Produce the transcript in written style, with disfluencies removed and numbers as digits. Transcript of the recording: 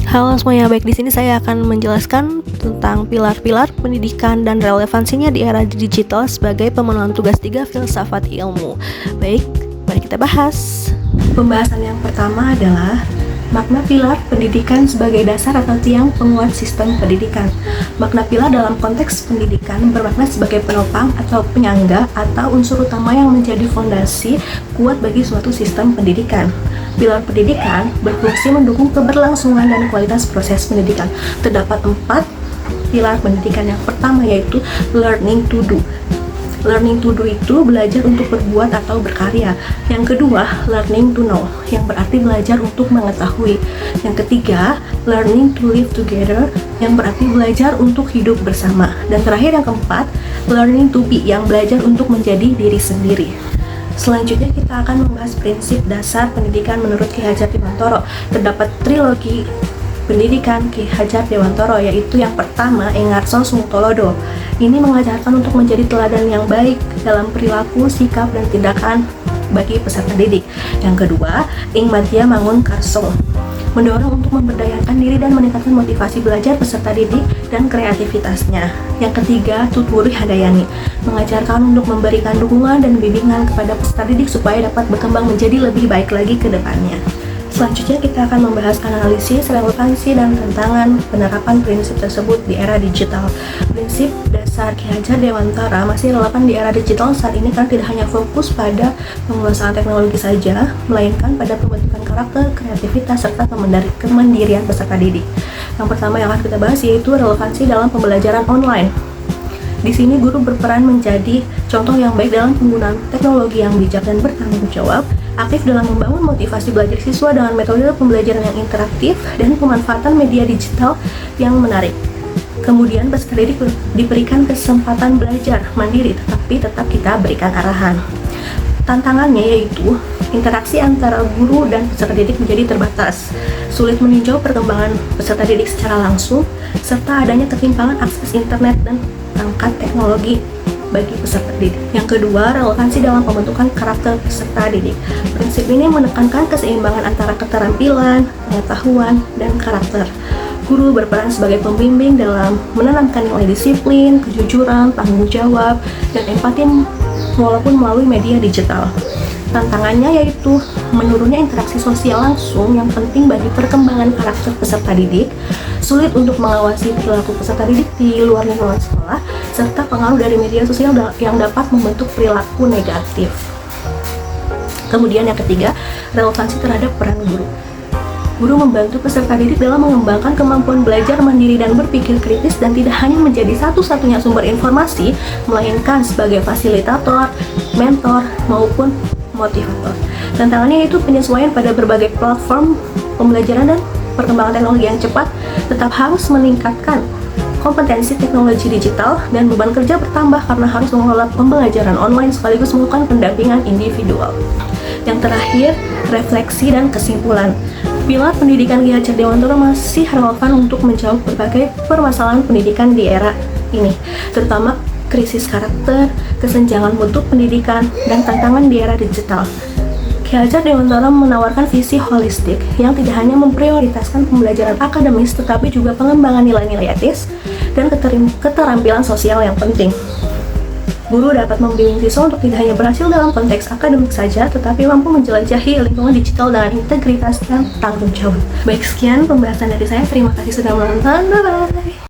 Halo semuanya, baik di sini saya akan menjelaskan tentang pilar-pilar pendidikan dan relevansinya di era digital sebagai pemenuhan tugas 3 filsafat ilmu. Baik, mari kita bahas. Pembahasan yang pertama adalah makna pilar pendidikan sebagai dasar atau tiang penguat sistem pendidikan. Makna pilar dalam konteks pendidikan bermakna sebagai penopang atau penyangga atau unsur utama yang menjadi fondasi kuat bagi suatu sistem pendidikan. Pilar pendidikan berfungsi mendukung keberlangsungan dan kualitas proses pendidikan. Terdapat 4 pilar pendidikan. Yang pertama yaitu learning to do. Learning to do itu belajar untuk berbuat atau berkarya. Yang kedua, learning to know, yang berarti belajar untuk mengetahui. Yang ketiga, learning to live together, yang berarti belajar untuk hidup bersama. Dan terakhir yang keempat, learning to be, yang belajar untuk menjadi diri sendiri. Selanjutnya kita akan membahas prinsip dasar pendidikan menurut Ki Hajar Dewantara. Terdapat trilogi pendidikan Ki Hajar Dewantara, yaitu yang pertama Engarso Sungtolodo. Ini mengajarkan untuk menjadi teladan yang baik dalam perilaku, sikap, dan tindakan bagi peserta didik. Yang kedua, Ing Madya Mangun Karso, mendorong untuk memberdayakan diri dan meningkatkan motivasi belajar peserta didik dan kreativitasnya. Yang ketiga, Tutwuri Handayani, mengajarkan untuk memberikan dukungan dan bimbingan kepada peserta didik supaya dapat berkembang menjadi lebih baik lagi ke depannya. Selanjutnya kita akan membahas analisis, relevansi, dan tantangan penerapan prinsip tersebut di era digital. Prinsip dasar Ki Hajar Dewantara masih relevan di era digital saat ini karena tidak hanya fokus pada penguasaan teknologi saja, melainkan pada pembentukan karakter, kreativitas, serta kemandirian peserta didik. Yang pertama yang akan kita bahas yaitu relevansi dalam pembelajaran online. Di sini guru berperan menjadi contoh yang baik dalam penggunaan teknologi yang bijak dan bertanggung jawab, aktif dalam membangun motivasi belajar siswa dengan metode pembelajaran yang interaktif dan pemanfaatan media digital yang menarik. Kemudian peserta didik diberikan kesempatan belajar mandiri, tetapi tetap kita berikan arahan. Tantangannya yaitu interaksi antara guru dan peserta didik menjadi terbatas, sulit meninjau perkembangan peserta didik secara langsung, serta adanya ketimpangan akses internet dan perangkat teknologi bagi peserta didik. Yang kedua, relevansi dalam pembentukan karakter peserta didik. Prinsip ini menekankan keseimbangan antara keterampilan, pengetahuan, dan karakter. Guru berperan sebagai pembimbing dalam menanamkan nilai disiplin, kejujuran, tanggung jawab, dan empati walaupun melalui media digital. Tantangannya yaitu menurunnya interaksi sosial langsung yang penting bagi perkembangan karakter peserta didik, sulit untuk mengawasi perilaku peserta didik di luar lingkungan sekolah, serta pengaruh dari media sosial yang dapat membentuk perilaku negatif. Kemudian yang ketiga, relevansi terhadap peran guru. Guru membantu peserta didik dalam mengembangkan kemampuan belajar mandiri dan berpikir kritis dan tidak hanya menjadi satu-satunya sumber informasi, melainkan sebagai fasilitator, mentor, maupun motivator. Tantangannya yaitu penyesuaian pada berbagai platform pembelajaran dan perkembangan teknologi yang cepat, tetap harus meningkatkan kompetensi teknologi digital dan beban kerja bertambah karena harus mengelola pembelajaran online sekaligus melakukan pendampingan individual. Yang terakhir, refleksi dan kesimpulan. Pilar pendidikan Ki Hajar Dewantara masih relevan untuk menjawab berbagai permasalahan pendidikan di era ini, terutama krisis karakter, kesenjangan mutu pendidikan, dan tantangan di era digital. Ki Hajar Dewantara menawarkan visi holistik yang tidak hanya memprioritaskan pembelajaran akademis tetapi juga pengembangan nilai-nilai etis dan keterampilan sosial yang penting. Guru dapat membimbing siswa untuk tidak hanya berhasil dalam konteks akademik saja, tetapi mampu menjelajahi lingkungan digital dengan integritas dan tanggung jawab. Baik, sekian pembahasan dari saya. Terima kasih sudah menonton. Bye-bye.